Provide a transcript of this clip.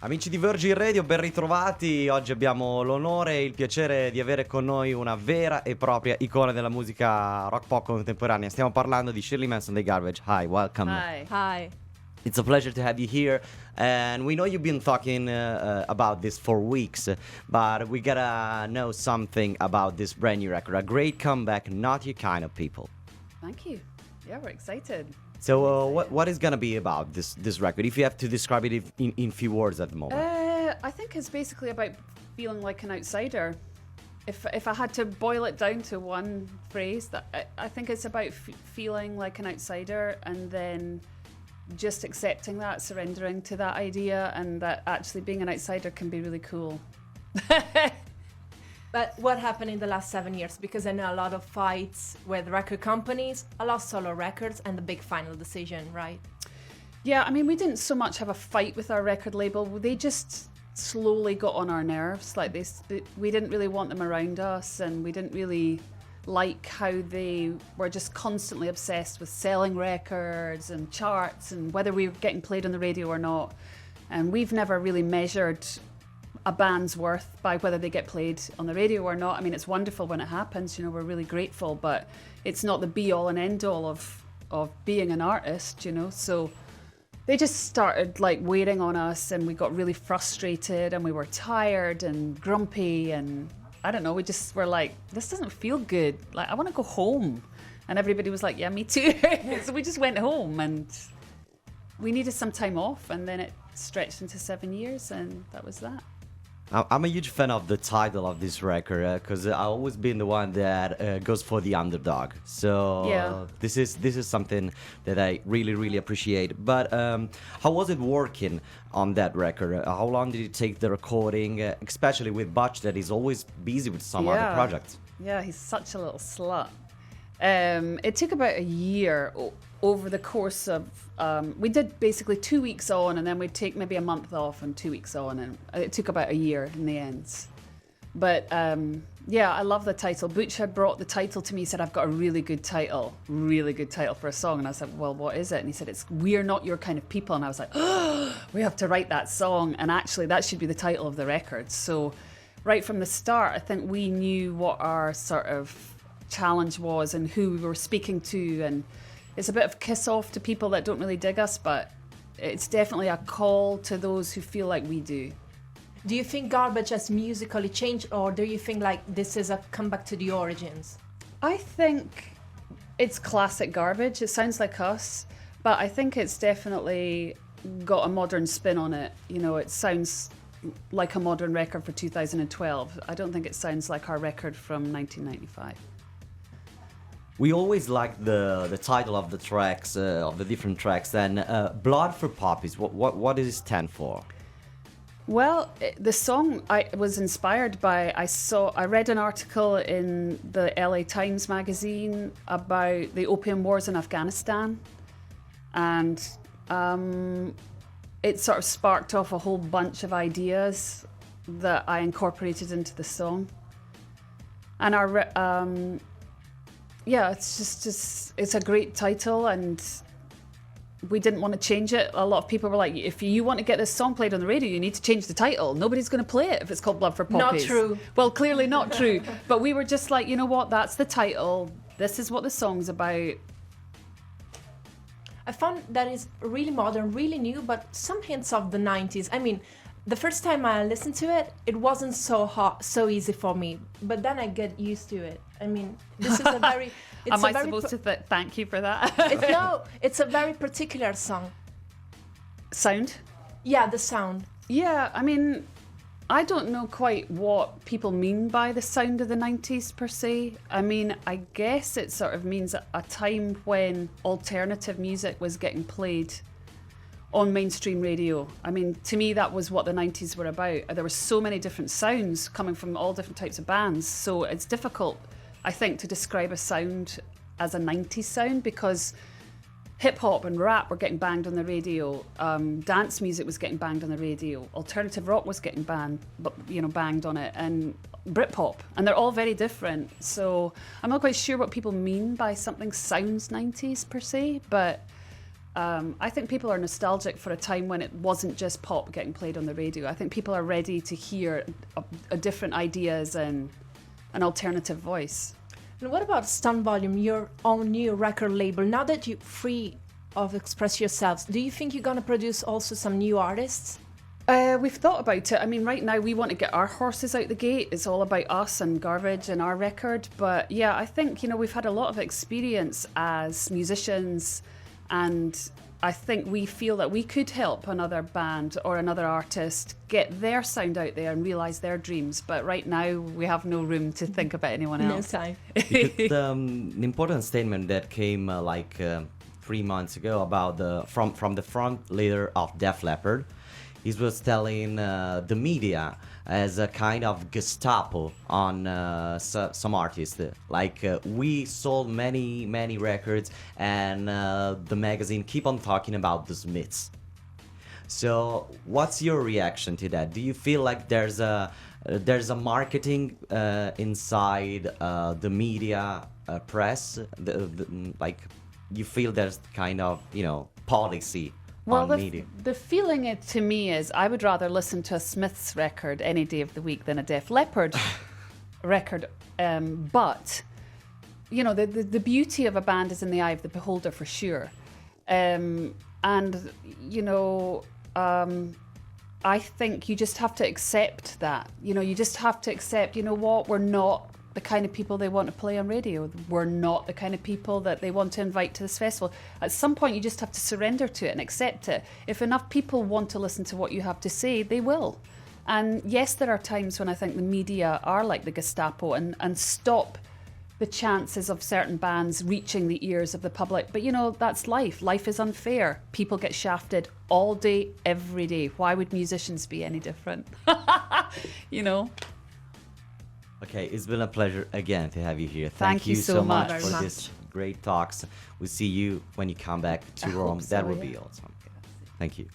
Amici di Virgin Radio, ben ritrovati. Oggi abbiamo l'onore e il piacere di avere con noi una vera e propria icona della musica rock pop contemporanea. Stiamo parlando di Shirley Manson dei Garbage. Hi, welcome. Hi. It's a pleasure to have you here. And we know you've been talking about this for weeks, but we gotta know something about this brand new record. A great comeback, Not Your Kind of People. Thank you. Yeah, we're excited. So what is gonna be about this record? If you have to describe it in few words at the moment. I think it's basically about feeling like an outsider. If I had to boil it down to one phrase, I think it's about feeling like an outsider and then just accepting that, surrendering to that idea, and that actually being an outsider can be really cool. But what happened in the last 7 years? Because I know a lot of fights with record companies, a lot of solo records, and the big final decision, right? Yeah, I mean, we didn't so much have a fight with our record label. They just slowly got on our nerves. Like we didn't really want them around us, and we didn't really like how they were just constantly obsessed with selling records and charts and whether we were getting played on the radio or not. And we've never really measured a band's worth by whether they get played on the radio or not. I mean, it's wonderful when it happens, you know, we're really grateful, but it's not the be all and end all of being an artist, you know. So they just started like waiting on us, and we got really frustrated, and we were tired and grumpy, and I don't know, we just were like, this doesn't feel good. Like, I want to go home. And everybody was like, yeah, me too. So we just went home, and we needed some time off, and then it stretched into 7 years, and that was that. I'm a huge fan of the title of this record because I've always been the one that goes for the underdog. So Yeah. this is something that I really appreciate. But how was it working on that record? How long did it take the recording, especially with Butch that is always busy with some other projects? Yeah, he's such a little slut. It took about a year over the course of, we did basically 2 weeks on, and then we'd take maybe a month off and 2 weeks on, and it took about a year in the end. But yeah, I love the title. Butch had brought the title to me. He said, I've got a really good title for a song. And I said, well, what is it? And he said, it's We're Not Your Kind of People. And I was like, oh, we have to write that song. And actually, that should be the title of the record. So right from the start, I think we knew what our sort of challenge was and who we were speaking to, and it's a bit of kiss off to people that don't really dig us, but it's definitely a call to those who feel like we do. Do you think Garbage has musically changed, or do you think like this is a comeback to the origins? I think it's classic Garbage. It sounds like us, but I think it's definitely got a modern spin on it. You know, it sounds like a modern record for 2012. I don't think it sounds like our record from 1995. We always like the title of the tracks, of the different tracks. And Blood for Poppies, what does it stand for? Well, the song I was inspired by, I read an article in the LA Times magazine about the opium wars in Afghanistan, and it sort of sparked off a whole bunch of ideas that I incorporated into the song. And yeah, it's a great title, and we didn't want to change it. A lot of people were like, if you want to get this song played on the radio, you need to change the title. Nobody's going to play it if it's called Blood for Poppies. Not true. Well, clearly not true. But we were just like, you know what, that's the title. This is what the song's about. I found that is really modern, really new, but some hints of the 90s. I mean, the first time I listened to it, it wasn't so easy for me. But then I get used to it. I mean, this is a very... Am I supposed to thank you for that? It's a very particular song. Sound? Yeah, the sound. Yeah, I mean, I don't know quite what people mean by the sound of the 90s per se. I mean, I guess it sort of means a time when alternative music was getting played on mainstream radio. I mean, to me, that was what the 90s were about. There were so many different sounds coming from all different types of bands. So it's difficult, I think, to describe a sound as a 90s sound, because hip hop and rap were getting banged on the radio. Dance music was getting banged on the radio. Alternative rock was getting banged on it, and Britpop, and they're all very different. So I'm not quite sure what people mean by something sounds 90s per se, but I think people are nostalgic for a time when it wasn't just pop getting played on the radio. I think people are ready to hear a different ideas and an alternative voice. And what about Stun Volume, your own new record label? Now that you're free of express yourselves, do you think you're going to produce also some new artists? We've thought about it. I mean, right now we want to get our horses out the gate. It's all about us and Garbage and our record. But yeah, I think, we've had a lot of experience as musicians, and I think we feel that we could help another band or another artist get their sound out there and realise their dreams. But right now we have no room to think about anyone else. No time. Because the important statement that came 3 months ago about from the front leader of Def Leppard, he was telling the media as a kind of Gestapo on some artists. We sold many records, and the magazine keep on talking about the Smiths. So what's your reaction to that? Do you feel like there's a marketing inside the media press? You feel there's kind of policy Well, on media? the feeling to me is I would rather listen to a Smiths record any day of the week than a Def Leppard record. But, the beauty of a band is in the eye of the beholder for sure. I think you just have to accept that. You just have to accept, we're not the kind of people they want to play on radio. We're not the kind of people that they want to invite to this festival. At some point, you just have to surrender to it and accept it. If enough people want to listen to what you have to say, they will. And yes, there are times when I think the media are like the Gestapo and stop the chances of certain bands reaching the ears of the public. But that's life. Life is unfair. People get shafted all day, every day. Why would musicians be any different? Okay, it's been a pleasure again to have you here. Thank you so much. for Very this great talks. We'll see you when you come back to Rome. so, That would yeah. be awesome. Thank you.